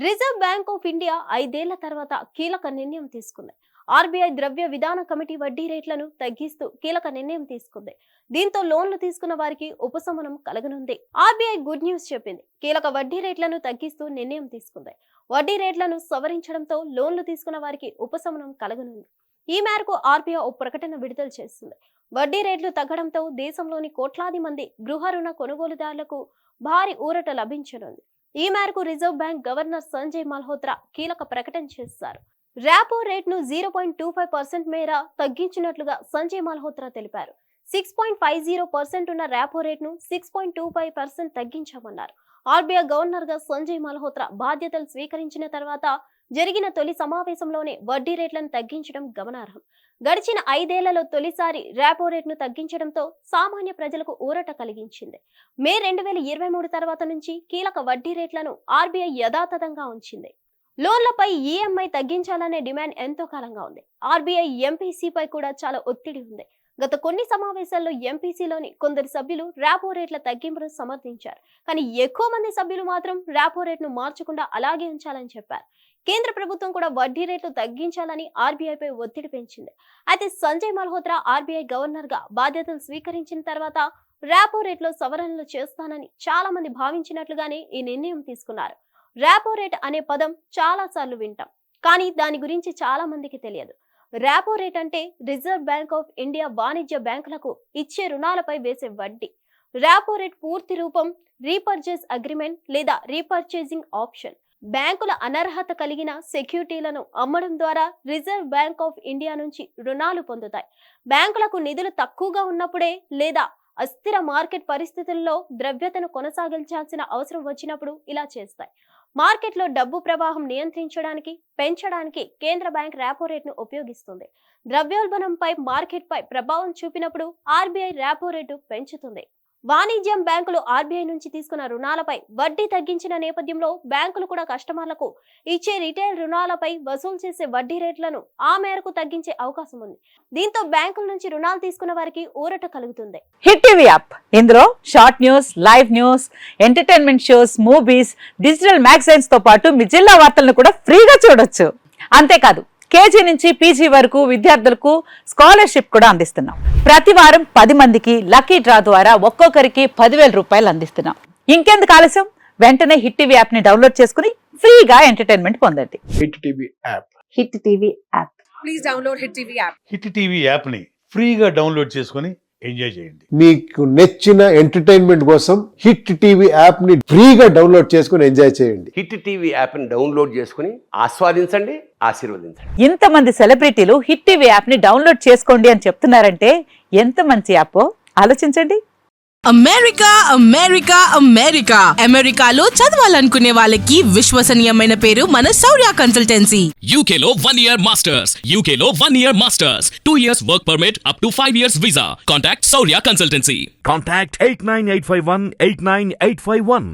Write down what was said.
Reserve bank of India 5 ఏళ్ల తర్వాత కీలక నిర్ణయం తీసుకుంది. ఆర్బీఐ ద్రవ్య విధాన కమిటీ వడ్డీ రేట్లను తగ్గిస్తూ కీలక నిర్ణయం తీసుకుంది. దీంతో లోన్లు తీసుకున్న వారికి ఉపశమనం కలగనుంది. ఆర్బీఐ గుడ్ న్యూస్ చెప్పింది. కీలక వడ్డీ రేట్లను తగ్గిస్తూ నిర్ణయం తీసుకుంది. వడ్డీ రేట్లను సవరించడంతో లోన్లు తీసుకున్న వారికి ఉపశమనం కలగనుంది. ఈ మేరకు ఆర్బీఐ ఓ ప్రకటన విడుదల చేస్తుంది. వడ్డీ రేట్లు తగ్గడంతో దేశంలోని కోట్లాది మంది గృహ రుణ కొనుగోలుదారులకు భారీ ఊరట లభించనుంది. ఈ మేరకు reserve bank governor Sanjay Malhotra కీలక ప్రకటన చేశారు. ర్యాపో రేట్ను 0.25% మేర తగ్గించినట్లుగా సంజయ్ మల్హోత్రా తెలిపారు. 6.50% ఉన్న ర్యాపో రేట్ను 6.25% తగ్గించామన్నారు. ఆర్బీఐ గవర్నర్ గా సంజయ్ మల్హోత్రా బాధ్యతలు స్వీకరించిన తర్వాత జరిగిన తొలి సమావేశంలోనే వడ్డీ రేట్లను తగ్గించడం గమనార్హం. గడిచిన 5 ఏళ్లలో తొలిసారి ర్యాపో రేట్ను తగ్గించడంతో సామాన్య ప్రజలకు ఊరట కలిగించింది. మే 2023 తర్వాత నుంచి కీలక వడ్డీ రేట్లను ఆర్బీఐ యథాతథంగా ఉంచింది. లోన్లపై ఈఎంఐ తగ్గించాలనే డిమాండ్ ఎంతో కాలంగా ఉంది. ఆర్బీఐ ఎంపీసీపై కూడా చాలా ఒత్తిడి ఉంది. గత కొన్ని సమావేశాల్లో ఎంపీసీలోని కొందరు సభ్యులు ర్యాపో రేట్ల తగ్గింపును సమర్థించారు. కానీ ఎక్కువ మంది సభ్యులు మాత్రం ర్యాపో రేట్ను మార్చకుండా అలాగే ఉంచాలని చెప్పారు. కేంద్ర ప్రభుత్వం కూడా వడ్డీ రేట్లు తగ్గించాలని ఆర్బీఐపై ఒత్తిడి పెంచింది. అయితే సంజయ్ మల్హోత్రా ఆర్బీఐ గవర్నర్ గా బాధ్యతలు స్వీకరించిన తర్వాత ర్యాపో రేట్లో సవరణలు చేస్తానని చాలా మంది భావించినట్లుగానే ఈ నిర్ణయం తీసుకున్నారు. ర్యాపో రేట్ అనే పదం చాలా సార్లు వింటాం, కానీ దాని గురించి చాలా మందికి తెలియదు. ర్యాపో రేట్ అంటే రిజర్వ్ బ్యాంక్ ఆఫ్ ఇండియా వాణిజ్య బ్యాంకులకు ఇచ్చే రుణాలపై వేసే వడ్డీ. ర్యాపో రేట్ పూర్తి రూపం రీపర్చేజ్ అగ్రిమెంట్ లేదా రీపర్చేజింగ్ ఆప్షన్. బ్యాంకుల అనర్హత కలిగిన సెక్యూరిటీలను అమ్మడం ద్వారా రిజర్వ్ బ్యాంక్ ఆఫ్ ఇండియా నుంచి రుణాలు పొందుతాయి. బ్యాంకులకు నిధులు తక్కువగా ఉన్నప్పుడే లేదా అస్థిర మార్కెట్ పరిస్థితుల్లో ద్రవ్యతను కొనసాగించాల్సిన అవసరం వచ్చినప్పుడు ఇలా చేస్తాయి. మార్కెట్లో డబ్బు ప్రవాహం నియంత్రించడానికి, పెంచడానికి కేంద్ర బ్యాంక్ ర్యాపో రేట్ను ఉపయోగిస్తుంది. ద్రవ్యోల్బణంపై మార్కెట్పై ప్రభావం చూపినప్పుడు ఆర్బీఐ ర్యాపో రేటు పెంచుతుంది. వాణిజ్యం బ్యాంకులు ఆర్బీఐ నుంచి తీసుకున్న రుణాలపై వడ్డీ తగ్గించిన నేపథ్యంలో బ్యాంకులు కూడా కస్టమర్లకు ఇచ్చే రిటైల్ రుణాలపై వసూలు చేసే వడ్డీ రేట్లను ఆ మేరకు తగ్గించే అవకాశం ఉంది. దీంతో బ్యాంకుల నుంచి రుణాలు తీసుకున్న వారికి ఊరట కలుగుతుంది. హిట్ టీవీ యాప్, ఇందులో short news, live news, entertainment shows, movies, digital magazines తో పాటు మీ జిల్లా వార్తలను కూడా ఫ్రీగా చూడొచ్చు. అంతేకాదు కేజీ నుంచి పీజీ వరకు విద్యార్థులకు స్కాలర్షిప్ కూడా అందిస్తున్నాం. ప్రతి వారం 10 మందికి లక్కీ డ్రా ద్వారా ఒక్కొక్కరికి 10,000 రూపాయలు అందిస్తున్నాం. ఇంకెందుకు ఆలస్యం, వెంటనే హిట్ టీవీ యాప్ ని డౌన్లోడ్ చేసుకుని ఫ్రీగా ఎంటర్టైన్మెంట్ పొందండి. Hit TV app. Hit TV app. Please download hit TV app. Hit TV app ని ఫ్రీగా డౌన్లోడ్ చేసుకుని ఎంజాయ్ చేయండి. మీకు నచ్చిన ఎంటర్టైన్మెంట్ కోసం హిట్ టీవీ యాప్ ని ఫ్రీగా డౌన్లోడ్ చేసుకుని ఎంజాయ్ చేయండి. హిట్ టీవీ యాప్ ని డౌన్లోడ్ చేసుకుని ఆస్వాదించండి, ఆశీర్వదించండి. ఇంతమంది సెలబ్రిటీలు హిట్ టీవీ యాప్ ని డౌన్లోడ్ చేసుకోండి అని చెప్తున్నారంటే ఎంత మంచి యాప్ ఆలోచించండి. అమెరికా అమెరికా అమెరికా అమెరికాలో చదవాలనుకునే వాళ్ళకి విశ్వసనీయమైన పేరు మన శౌర్య కన్సల్టెన్సీ. UK లో 1 year masters. UK లో 1 year masters. 2 years work permit up to 5 years visa. Contact Saurya Consultancy. Contact 89851 89851.